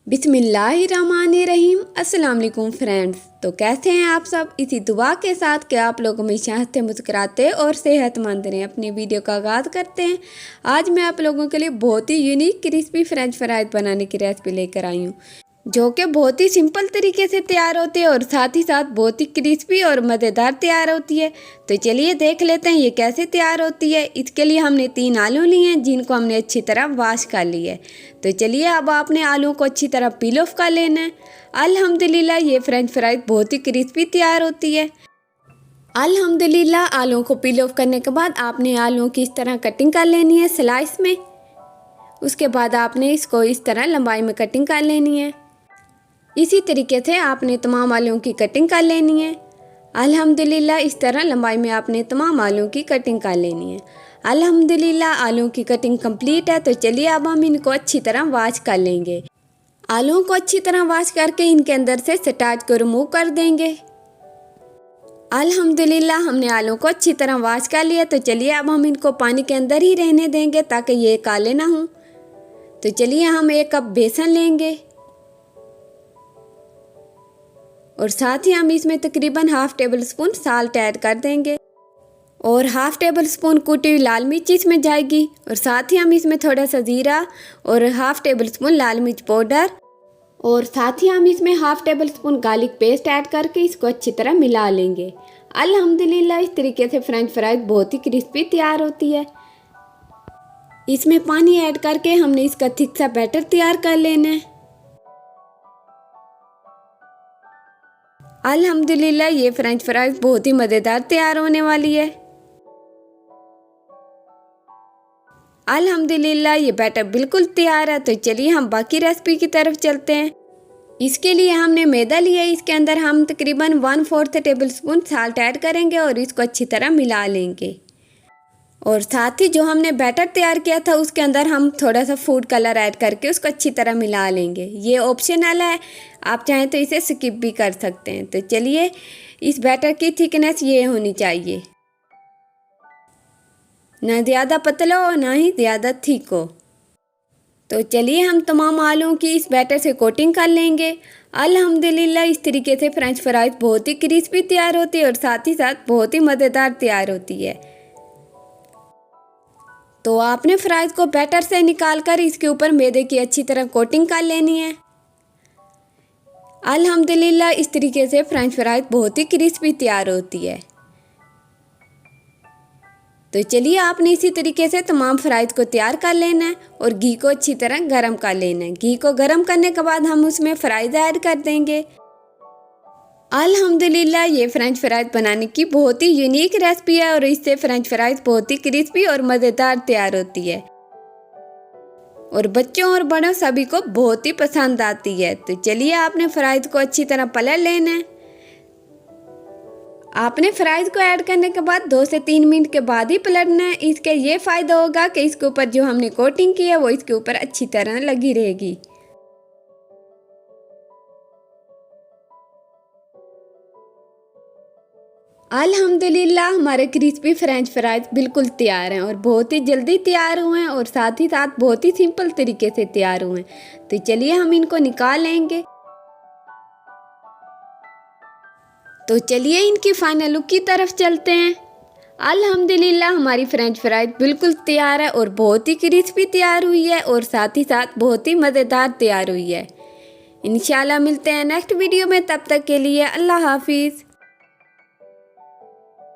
बिस्मिल्लाहिर्रहमानिर्रहीम। अस्सलाम वालेकुम फ्रेंड्स। तो कैसे हैं आप सब? इसी दुआ के साथ कि आप लोग हमेशा हंसते मुस्कुराते और सेहतमंद रहें। अपनी वीडियो का आगाज़ करते हैं। आज मैं आप लोगों के लिए बहुत ही यूनिक क्रिस्पी फ्रेंच फ्राइज बनाने की रेसिपी लेकर आई हूँ, जो कि बहुत ही सिंपल तरीके से तैयार होती है और साथ ही साथ बहुत ही क्रिस्पी और मज़ेदार तैयार होती है। तो चलिए देख लेते हैं ये कैसे तैयार होती है। इसके लिए हमने 3 आलू लिए हैं, जिनको हमने अच्छी तरह वॉश कर लिया है। तो चलिए अब आपने आलू को अच्छी तरह पील ऑफ कर लेना है। अल्हम्दुलिल्लाह ये फ्रेंच फ्राइज बहुत ही क्रिस्पी तैयार होती है। अल्हम्दुलिल्लाह आलू को पील ऑफ करने के बाद आपने आलू की इस तरह कटिंग कर लेनी है स्लाइस में। उसके बाद आपने इसको इस तरह लंबाई में कटिंग कर लेनी है। इसी तरीके से आपने तमाम आलूओं की कटिंग कर लेनी है। अल्हम्दुलिल्लाह इस तरह लंबाई में आपने तमाम आलूओं की कटिंग कर लेनी है। अल्हम्दुलिल्लाह आलूओं की कटिंग कंप्लीट है। तो चलिए अब हम इनको अच्छी तरह वॉश कर लेंगे। आलूओं को अच्छी तरह वॉश करके इनके अंदर से स्टार्च को रिमूव कर देंगे। अल्हम्दुलिल्लाह हमने आलू को अच्छी तरह वॉश कर लिया। तो चलिए अब हम इनको पानी के अंदर ही रहने देंगे ताकि ये काले ना हों। तो चलिए हम 1 कप बेसन लेंगे और साथ ही हम इसमें तकरीबन ½ टेबल स्पून साल्ट ऐड कर देंगे और ½ टेबल स्पून कुटी हुई लाल मिर्च इसमें जाएगी। और साथ ही हम इसमें थोड़ा सा जीरा और ½ टेबल स्पून लाल मिर्च पाउडर और साथ ही हम इसमें ½ table spoon garlic paste add करके इसको अच्छी तरह मिला लेंगे। अल्हम्दुलिल्लाह इस तरीके से फ्रेंच फ्राइज बहुत ही क्रिस्पी तैयार होती है। इसमें पानी ऐड करके हमने इसका थिक सा बैटर तैयार कर लेना है। अल्हम्दुलिल्लाह ये फ्रेंच फ्राइज बहुत ही मज़ेदार तैयार होने वाली है। अल्हम्दुलिल्लाह ये बैटर बिल्कुल तैयार है। तो चलिए हम बाकी रेसिपी की तरफ चलते हैं। इसके लिए हमने मैदा लिया है। इसके अंदर हम तकरीबन 1/4 टेबल स्पून साल्ट ऐड करेंगे और इसको अच्छी तरह मिला लेंगे। और साथ ही जो हमने बैटर तैयार किया था उसके अंदर हम थोड़ा सा फूड कलर ऐड करके उसको अच्छी तरह मिला लेंगे। ये ऑप्शनल है, आप चाहें तो इसे स्किप भी कर सकते हैं। तो चलिए इस बैटर की थिकनेस ये होनी चाहिए, ना ज़्यादा पतला हो ना ही ज़्यादा थिक हो। तो चलिए हम तमाम आलूओं की इस बैटर से कोटिंग कर लेंगे। अल्हम्दुलिल्लाह इस तरीके से फ्रेंच फ्राइज बहुत ही क्रिस्पी तैयार होती है और साथ ही साथ बहुत ही मज़ेदार तैयार होती है। तो आपने फ्राइज को बैटर से निकालकर इसके ऊपर मैदे की अच्छी तरह कोटिंग कर लेनी है। अल्हम्दुलिल्लाह इस तरीके से फ्रेंच फ्राइज बहुत ही क्रिस्पी तैयार होती है। तो चलिए आपने इसी तरीके से तमाम फ्राइज को तैयार कर लेना है और घी को अच्छी तरह गरम कर लेना है। घी को गरम करने के बाद हम उसमें फ्राइज ऐड कर देंगे। अल्हम्दुलिल्लाह ये फ्रेंच फ्राइज बनाने की बहुत ही यूनिक रेसिपी है और इससे फ्रेंच फ्राइज बहुत ही क्रिस्पी और मज़ेदार तैयार होती है और बच्चों और बड़ों सभी को बहुत ही पसंद आती है। तो चलिए आपने फ्राइज को अच्छी तरह पलट लेना है। आपने फ्राइज को ऐड करने के बाद 2 से 3 मिनट के बाद ही पलटना है। इसके ये फ़ायदा होगा कि इसके ऊपर जो हमने कोटिंग की है वो इसके ऊपर अच्छी तरह लगी रहेगी। अल्हम्दुलिल्लाह हमारे क्रिस्पी फ्रेंच फ्राइज बिल्कुल तैयार हैं और बहुत ही जल्दी तैयार हुए हैं और साथ ही साथ बहुत ही सिंपल तरीके से तैयार हुए हैं। तो चलिए हम इनको निकाल लेंगे। तो चलिए इनकी फाइनल लुक की तरफ चलते हैं। अल्हम्दुलिल्लाह हमारी फ्रेंच फ्राइज बिल्कुल तैयार है और बहुत ही क्रिस्पी तैयार हुई है और साथ ही साथ बहुत ही मज़ेदार तैयार हुई है। इंशाल्लाह मिलते हैं नेक्स्ट वीडियो में, तब तक के लिए अल्लाह हाफिज़।